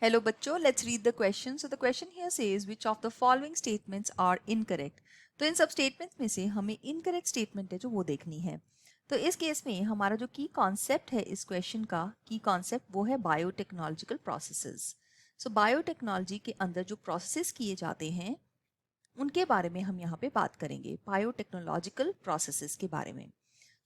Hello बच्चों, let's read the question. So the question here says which of the following statements are incorrect. तो इन सब statements में से हमें incorrect statement है जो वो देखनी है. तो इस केस में हमारा जो की कॉन्सेप्ट है इस क्वेश्चन का की कॉन्सेप्ट वो है बायोटेक्नोलॉजिकल प्रोसेसेस. सो बायोटेक्नोलॉजी के अंदर जो प्रोसेसेस किए जाते हैं उनके बारे में हम यहाँ पे बात करेंगे, बायोटेक्नोलॉजिकल प्रोसेसेस के बारे में.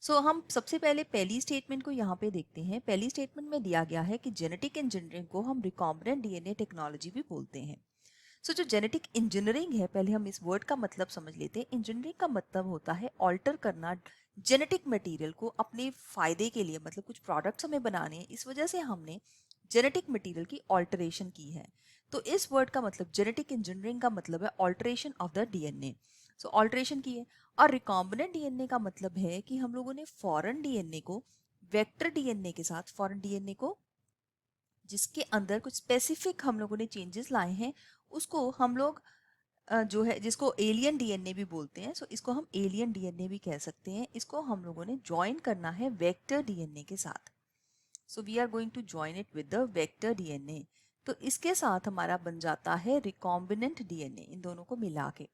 हम सबसे पहले पहली स्टेटमेंट को यहाँ पे देखते हैं. पहली स्टेटमेंट में दिया गया है कि जेनेटिक इंजीनियरिंग को हम रिकॉम्बिनेंट डीएनए टेक्नोलॉजी भी बोलते हैं. जो जेनेटिक इंजीनियरिंग है, पहले हम इस वर्ड का मतलब समझ लेते हैं. इंजीनियरिंग का मतलब होता है ऑल्टर करना जेनेटिक मटेरियल को अपने फायदे के लिए, मतलब कुछ प्रोडक्ट्स हमें बनाने हैं, इस वजह से हमने जेनेटिक मटेरियल की ऑल्टरेशन की है. तो इस वर्ड का मतलब जेनेटिक इंजीनियरिंग का मतलब है alteration of the DNA. Alteration की है. और रिकॉम्बिनेंट डीएनए का मतलब है कि हम लोगों ने फॉरेन डीएनए को वेक्टर डीएनए के साथ, फॉरेन डीएनए को जिसके अंदर कुछ स्पेसिफिक हम लोगों ने चेंजेस लाए हैं, उसको हम लोग जो है जिसको एलियन डीएनए भी बोलते हैं, इसको हम एलियन डीएनए भी कह सकते हैं. इसको हम लोगों ने ज्वाइन करना है वेक्टर डीएनए के साथ. We are going to join it with the vector DNA. तो इसके साथ हमारा बन जाता है रिकॉम्बिनेंट डीएनए, इन दोनों को मिला के.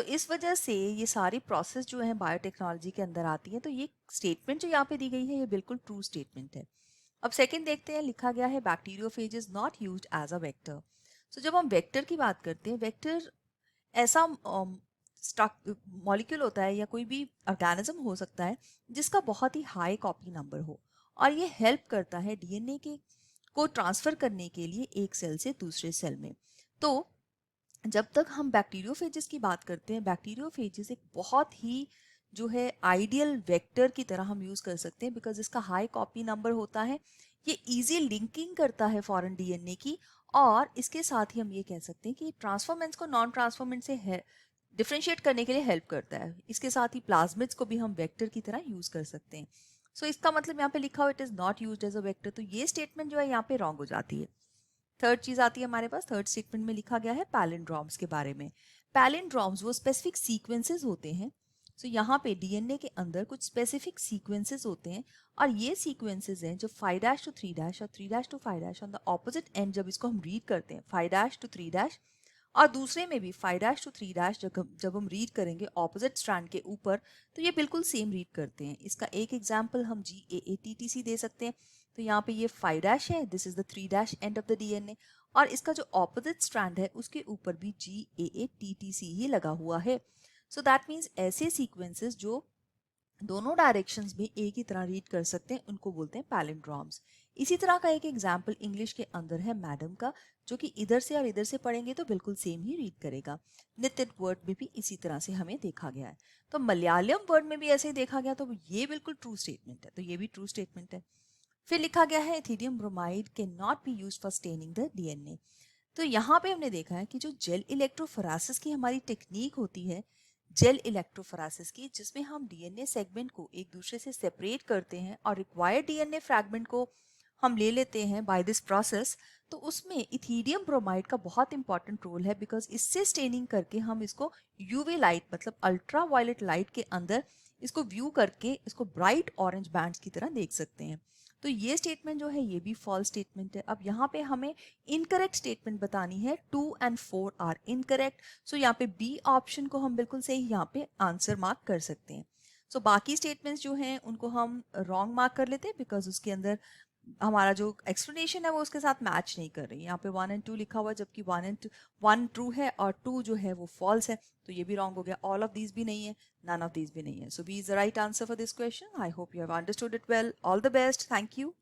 इस वजह से ये सारी प्रोसेस जो है बायोटेक्नोलॉजी के अंदर आती है. तो ये स्टेटमेंट जो यहाँ पे दी गई है ये बिल्कुल ट्रू स्टेटमेंट है. अब सेकंड देखते हैं. लिखा गया है bacteriophage is not used as a vector. जब हम वेक्टर की बात करते हैं, वेक्टर ऐसा मॉलिक्यूल होता है या कोई भी ऑर्गेनिज्म हो सकता है जिसका बहुत ही हाई कॉपी नंबर हो, और ये हेल्प करता है डीएनए के को ट्रांसफर करने के लिए एक सेल से दूसरे सेल में. तो जब तक हम बैक्टीरियोफेजेस की बात करते हैं, बैक्टीरियोफेजेस एक बहुत ही जो है आइडियल वेक्टर की तरह हम यूज कर सकते हैं, बिकॉज इसका हाई कॉपी नंबर होता है. ये इजी लिंकिंग करता है फॉरेन डीएनए की, और इसके साथ ही हम ये कह सकते हैं कि ट्रांसफॉर्मेंट्स को नॉन ट्रांसफॉर्मेंट से डिफ्रेंशिएट करने के लिए हेल्प करता है. इसके साथ ही प्लाज्मिड्स को भी हम वेक्टर की तरह यूज कर सकते हैं. इसका मतलब यहाँ पे लिखा हुआ it is not used as a vector, तो ये स्टेटमेंट जो है यहाँ पे रॉन्ग हो जाती है. थर्ड चीज आती है हमारे पास. थर्ड स्टेटमेंट में लिखा गया है पैलिंड्रोम्स के बारे में. पैलिंड्रोम्स वो स्पेसिफिक सीक्वेंसेस होते हैं. यहाँ पे डीएनए के अंदर कुछ स्पेसिफिक सीक्वेंसेस होते हैं, और ये सीक्वेंसेस हैं जो 5' to 3' और 3' to 5' on the opposite and जब इसको हम रीड करते हैं 5' to 3' और दूसरे में भी 5' to 3' जब हम रीड करेंगे ऑपोजिट स्ट्रैंड के ऊपर, तो ये बिल्कुल सेम रीड करते हैं. इसका एक एग्जाम्पल हम GAATTC दे सकते हैं. तो यहाँ पे ये 5' है, this is the 3' end of the DNA, और इसका जो ऑपोजिट स्ट्रैंड है उसके ऊपर भी GAATTC ही लगा हुआ है. दैट मीन्स ऐसे सीक्वेंसेस जो दोनों डायरेक्शंस में एक ही तरह रीड कर सकते हैं उनको बोलते हैं पैलिंड्रोम्स. इसी तरह का एक एग्जाम्पल इंग्लिश के अंदर है मैडम का, जो कि इधर से और इधर से पढ़ेंगे तो बिल्कुल सेम ही रीड करेगा. नितिन वर्ड में भी इसी तरह से हमें देखा गया है. तो मलयालम वर्ड में भी ऐसे ही देखा गया, तो ये बिल्कुल ट्रू स्टेटमेंट है. तो ये भी ट्रू स्टेटमेंट है. फिर लिखा गया है ethidium bromide can not be used for staining the DNA. तो यहाँ पे हमने देखा है कि जो जेल इलेक्ट्रोफोरेसिस की हमारी टेक्निक होती है, जेल इलेक्ट्रोफोरेसिस की, जिसमें हम डीएनए सेगमेंट को एक दूसरे से सेपरेट करते हैं और रिक्वायर्ड डीएनए फ्रैगमेंट को हम ले लेते हैं बाय दिस प्रोसेस, तो उसमें इथीडियम ब्रोमाइड का बहुत इंपॉर्टेंट रोल है, बिकॉज इससे स्टेनिंग करके हम इसको यूवी लाइट मतलब अल्ट्रा वायलेट लाइट के अंदर इसको व्यू करके इसको ब्राइट ऑरेंज बैंड्स की तरह देख सकते हैं. तो ये स्टेटमेंट जो है ये भी फॉल्स स्टेटमेंट है. अब यहाँ पे हमें इनकरेक्ट स्टेटमेंट बतानी है. 2 and 4 आर इनकरेक्ट. यहाँ पे बी ऑप्शन को हम बिल्कुल सही यहाँ पे आंसर मार्क कर सकते हैं. बाकी स्टेटमेंट्स जो हैं उनको हम रॉन्ग मार्क कर लेते हैं, बिकॉज उसके अंदर हमारा जो एक्सप्लेनेशन है वो उसके साथ मैच नहीं कर रही. यहाँ पे 1 and 2 लिखा हुआ है, जबकि 1 ट्रू है और 2 जो है वो फॉल्स है. तो ये भी रॉन्ग हो गया. ऑल ऑफ दीज भी नहीं है, none of these भी नहीं है. B is the right answer for this question. I hope you have understood it well. All the best. Thank you.